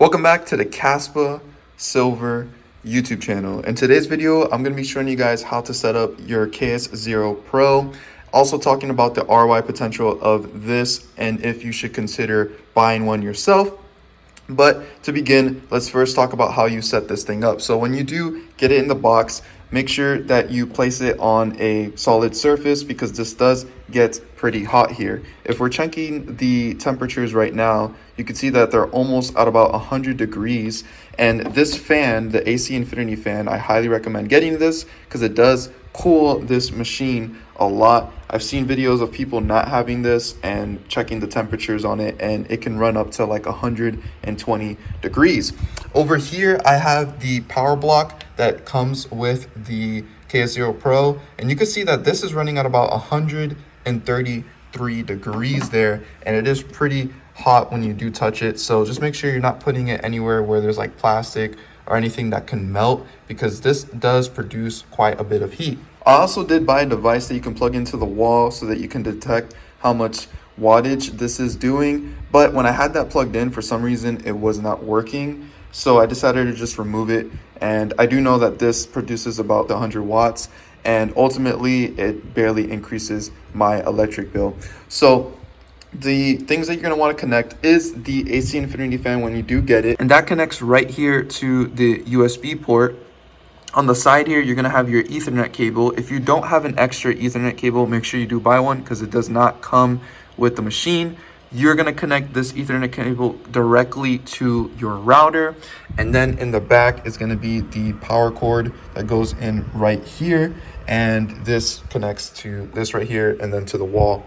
Welcome back to the Kaspa Silver YouTube channel. In today's video, I'm going to be showing you guys how to set up your KS0 Pro. Also talking about the ROI potential of this and if you should consider buying one yourself. But to begin, let's first talk about how you set this thing up. So when you do get it in the box, make sure that you place it on a solid surface because this does get pretty hot here. If we're checking the temperatures right now, you can see that they're almost at about 100 degrees. And this fan, the AC Infinity fan, I highly recommend getting this because it does cool this machine a lot. I've seen videos of people not having this and checking the temperatures on it, and it can run up to like 120 degrees. Over here, I have the power block that comes with the KS0 Pro, and you can see that this is running at about 133 degrees there, and it is pretty hot when you do touch it. So just make sure you're not putting it anywhere where there's like plastic or anything that can melt, because this does produce quite a bit of heat. I also did buy a device that you can plug into the wall so that you can detect how much wattage this is doing. But when I had that plugged in, for some reason, it was not working. So I decided to just remove it. And I do know that this produces about 100 watts. And ultimately, it barely increases my electric bill. So the things that you're going to want to connect is the AC Infinity fan when you do get it. And that connects right here to the USB port. On the side here, you're going to have your Ethernet cable. If you don't have an extra Ethernet cable, make sure you do buy one because it does not come with the machine. You're going to connect this Ethernet cable directly to your router. And then in the back is going to be the power cord that goes in right here. And this connects to this right here and then to the wall.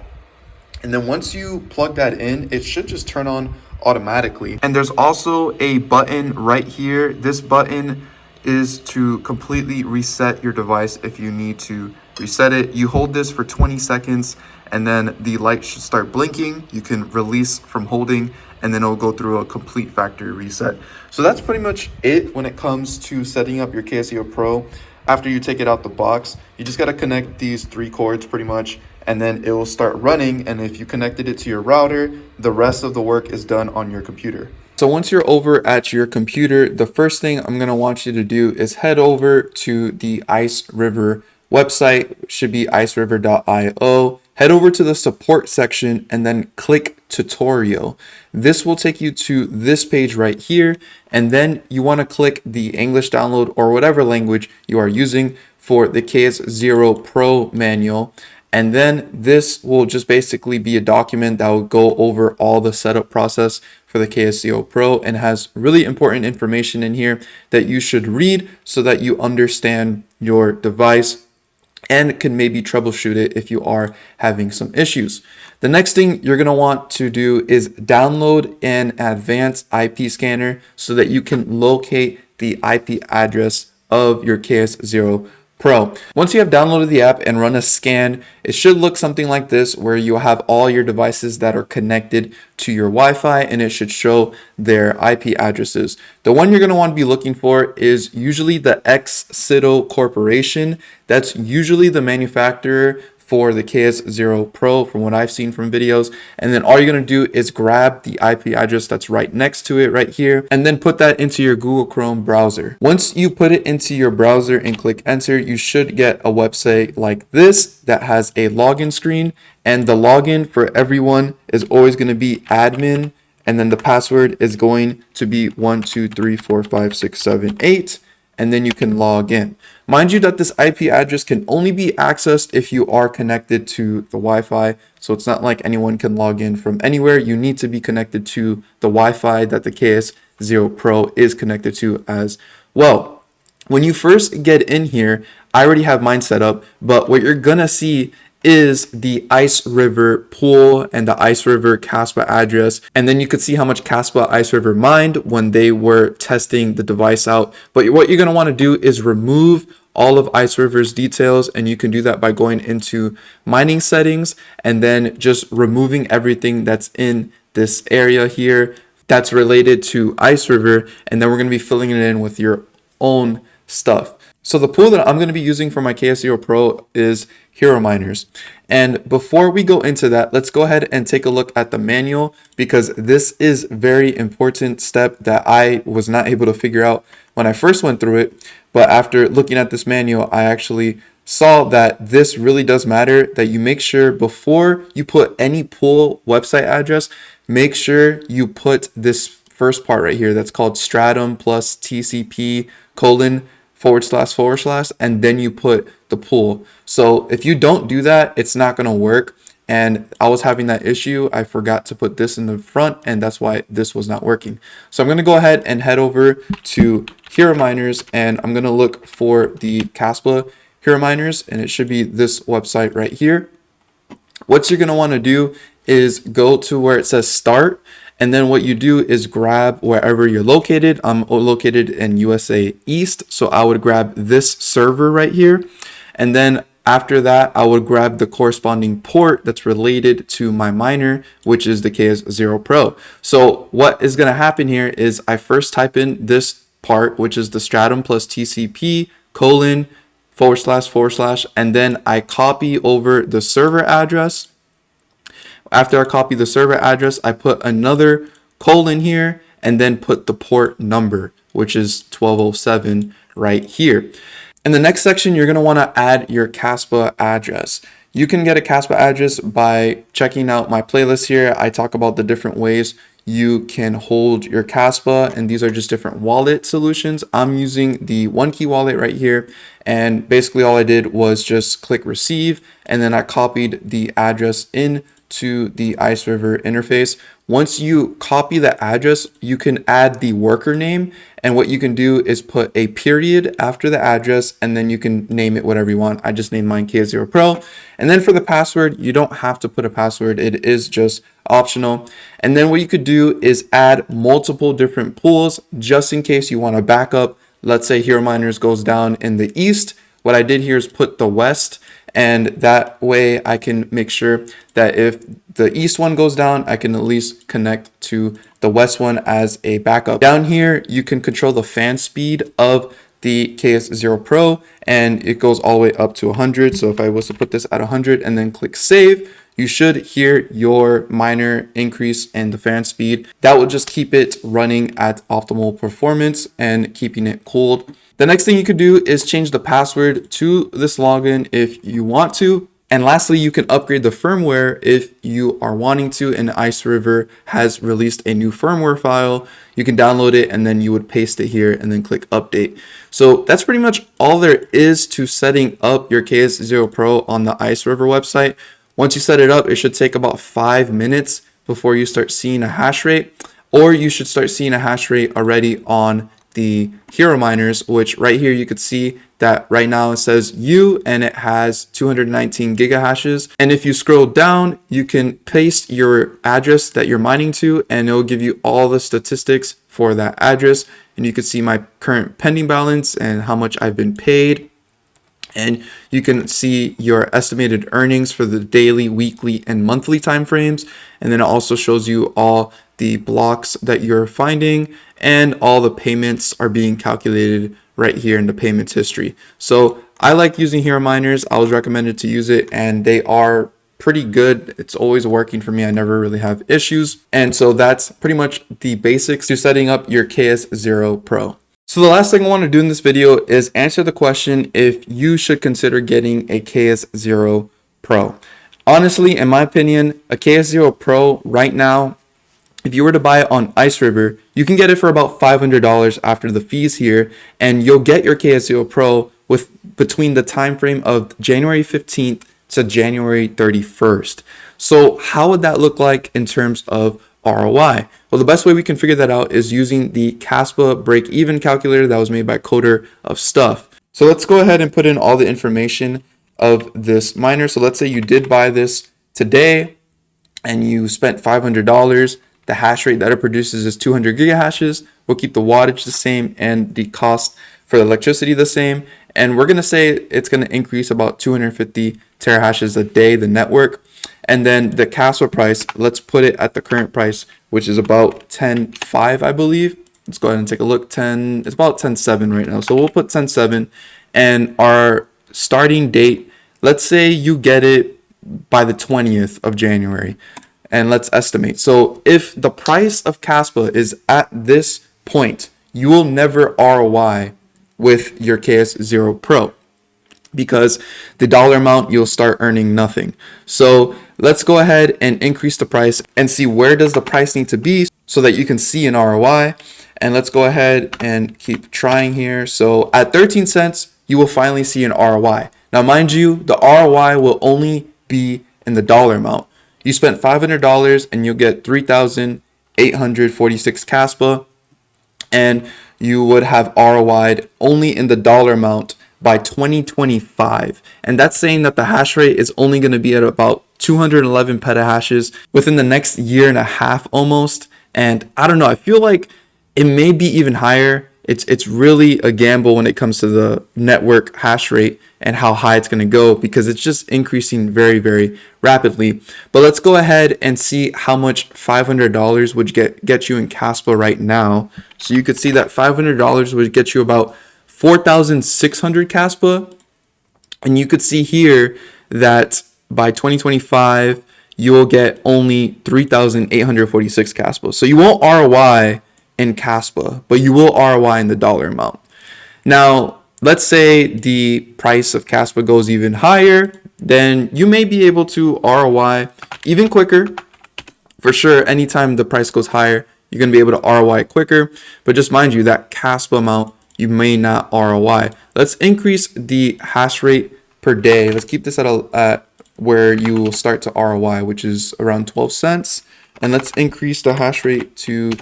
And then once you plug that in, it should just turn on automatically. And there's also a button right here. This button is to completely reset your device if you need to reset it. You hold this for 20 seconds and then the light should start blinking. You can release from holding and then it'll go through a complete factory reset. So that's pretty much it when it comes to setting up your KS0 Pro. After you take it out the box, you just got to connect these 3 cords pretty much, and then it will start running. And if you connected it to your router, the rest of the work is done on your computer. So once you're over at your computer, the first thing I'm going to want you to do is head over to the Ice River website. It should be iceriver.io. Head over to the support section and then click tutorial. This will take you to this page right here. And then you want to click the English download or whatever language you are using for the KS0 Pro manual. And then this will just basically be a document that will go over all the setup process for the KS0 Pro and has really important information in here that you should read so that you understand your device and can maybe troubleshoot it if you are having some issues. The next thing you're going to want to do is download an advanced IP scanner so that you can locate the IP address of your KS0 Pro. Once you have downloaded the app and run a scan, it should look something like this, where you have all your devices that are connected to your Wi-Fi and it should show their IP addresses. The one you're going to want to be looking for is usually the KS0 Corporation. That's usually the manufacturer for the KS0 Pro from what I've seen from videos. And then all you're going to do is grab the IP address that's right next to it right here and then put that into your Google Chrome browser. Once you put it into your browser and click enter, you should get a website like this that has a login screen, and the login for everyone is always going to be admin, and then the password is going to be 1234567 and then you can log in. Mind you that this IP address can only be accessed if you are connected to the Wi-Fi. So it's not like anyone can log in from anywhere. You need to be connected to the Wi-Fi that the KS0 Pro is connected to as well. When you first get in here, I already have mine set up, but what you're gonna see is the Ice River pool and the Ice River Kaspa address. And then you could see how much Kaspa Ice River mined when they were testing the device out. But what you're going to want to do is remove all of Ice River's details, and you can do that by going into mining settings and then just removing everything that's in this area here that's related to Ice River. And then we're going to be filling it in with your own stuff. So the pool that I'm going to be using for my KS0 Pro is Hero Miners. And before we go into that, let's go ahead and take a look at the manual, because this is very important step that I was not able to figure out when I first went through it. But after looking at this manual, I actually saw that this really does matter, that you make sure before you put any pool website address, make sure you put this first part right here that's called stratum plus TCP colon // and then you put the pool. So if you don't do that, it's not going to work. And I was having that issue. I forgot to put this in the front, and that's why this was not working. So I'm going to go ahead and head over to Hero Miners, and I'm going to look for the Kaspa Hero Miners, and it should be this website right here. What you're going to want to do is go to where it says start, and then what you do is grab wherever you're located. I'm located in USA East, so I would grab this server right here. And then after that, I would grab the corresponding port that's related to my miner, which is the KS0 Pro. So what is going to happen here is I first type in this part, which is the stratum plus TCP colon // and then I copy over the server address. After I copy the server address, I put another colon here and then put the port number, which is 1207 right here. In the next section, you're going to want to add your Kaspa address. You can get a Kaspa address by checking out my playlist here. I talk about the different ways you can hold your Kaspa, and these are just different wallet solutions. I'm using the OneKey wallet right here, and basically all I did was just click receive, and then I copied the address in to the Ice River interface. Once you copy the address, you can add the worker name, and what you can do is put a period after the address, and then you can name it whatever you want. I just named mine KS0 Pro. And then for the password, you don't have to put a password, it is just optional. And then what you could do is add multiple different pools just in case you want to back up. Let's say Hero Miners goes down in the east. What I did here is put the west, and that way I can make sure that if the east one goes down, I can at least connect to the west one as a backup. Down here, you can control the fan speed of the KS0 Pro, and it goes all the way up to 100. So if I was to put this at 100 and then click save, you should hear your miner increase in the fan speed. That will just keep it running at optimal performance and keeping it cooled. The next thing you could do is change the password to this login if you want to. And lastly, you can upgrade the firmware if you are wanting to, and Ice River has released a new firmware file. You can download it and then you would paste it here and then click update. So that's pretty much all there is to setting up your KS0 Pro on the Ice River website. Once you set it up, it should take about 5 minutes before you start seeing a hash rate, or you should start seeing a hash rate already on the Hero Miners, which right here you could see that right now it says U and it has 219 gigahashes. And if you scroll down, you can paste your address that you're mining to, and it'll give you all the statistics for that address. And you can see my current pending balance and how much I've been paid. And you can see your estimated earnings for the daily, weekly, and monthly time frames. And then it also shows you all the blocks that you're finding, and all the payments are being calculated right here in the payments history. So I like using Hero Miners. I was recommended to use it, and they are pretty good. It's always working for me. I never really have issues. And so that's pretty much the basics to setting up your KS0 Pro. So the last thing I want to do in this video is answer the question if you should consider getting a KS0 Pro. Honestly, in my opinion, a KS0 Pro right now, if you were to buy it on Ice River, you can get it for about $500 after the fees here, and you'll get your KS0 Pro with between the time frame of January 15th to January 31st. So how would that look like in terms of ROI? Well, the best way we can figure that out is using the Kaspa break-even calculator that was made by Coder of Stuff. So let's go ahead and put in all the information of this miner. So let's say you did buy this today and you spent $500. The hash rate that it produces is 200 gigahashes. We'll keep the wattage the same and the cost for the electricity the same. And we're going to say it's going to increase about 250 terahashes a day, the network. And then the Kaspa price, let's put it at the current price, which is about 10.5, I believe. Let's go ahead and take a look. It's about 10.7 right now. So we'll put 10.7. And our starting date, let's say you get it by the 20th of January. And let's estimate. So if the price of Kaspa is at this point, you will never ROI with your KS0 Pro, because the dollar amount, you'll start earning nothing. So let's go ahead and increase the price and see where does the price need to be so that you can see an ROI. And let's go ahead and keep trying here. So at 13 cents, you will finally see an ROI. Now, mind you, the ROI will only be in the dollar amount. You spent $500 and you'll get 3,846 Kaspa, and you would have ROI'd only in the dollar amount by 2025. And that's saying that the hash rate is only going to be at about 211 petahashes within the next year and a half almost. And I don't know, I feel like it may be even higher. It's really a gamble when it comes to the network hash rate and how high it's going to go, because it's just increasing very, very rapidly. But let's go ahead and see how much $500 would get you in Kaspa right now. So you could see that $500 would get you about 4,600 Kaspa. And you could see here that by 2025, you will get only 3,846 Kaspa. So you won't ROI in Kaspa, but you will ROI in the dollar amount. Now, let's say the price of Kaspa goes even higher, then you may be able to ROI even quicker. For sure, anytime the price goes higher, you're going to be able to ROI quicker. But just mind you, that Kaspa amount, you may not ROI. Let's increase the hash rate per day. Let's keep this at where you will start to ROI, which is around 12 cents. And let's increase the hash rate to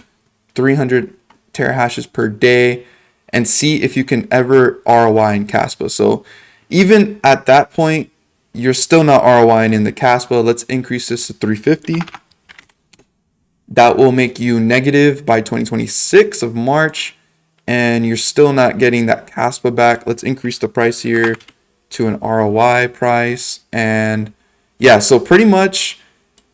300 terahashes per day and see if you can ever ROI in Kaspa. So even at that point, you're still not ROIing in the Kaspa. Let's increase this to 350. That will make you negative by 2026 of March, and you're still not getting that Kaspa back. Let's increase the price here to an ROI price. And yeah, so pretty much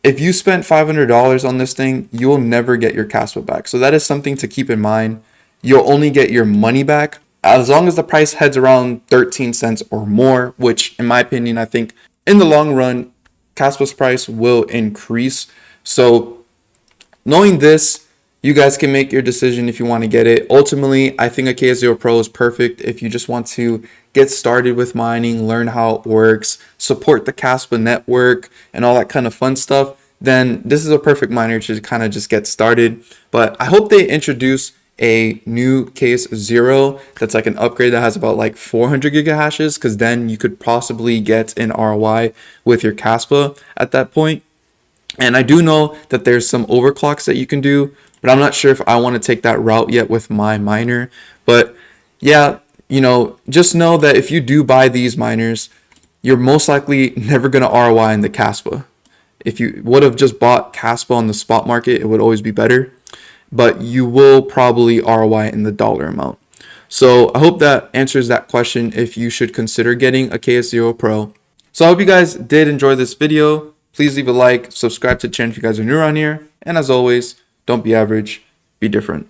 if you spent $500 on this thing, you will never get your Kaspa back. So that is something to keep in mind. You'll only get your money back as long as the price heads around 13 cents or more, which in my opinion, I think in the long run, Kaspa's price will increase. So knowing this, you guys can make your decision if you want to get it. Ultimately, I think a KS0 Pro is perfect if you just want to get started with mining, learn how it works, support the Kaspa network, and all that kind of fun stuff. Then this is a perfect miner to kind of just get started. But I hope they introduce a new KS0 that's like an upgrade that has about like 400 gigahashes, because then you could possibly get an ROI with your Kaspa at that point. And I do know that there's some overclocks that you can do, but I'm not sure if I want to take that route yet with my miner. But yeah, just know that if you do buy these miners, you're most likely never going to ROI in the Kaspa. If you would have just bought Kaspa on the spot market, it would always be better, but you will probably ROI in the dollar amount. So I hope that answers that question if you should consider getting a KS0 Pro. So I hope you guys did enjoy this video. Please leave a like, subscribe to the channel if you guys are new around here. And as always, don't be average, be different.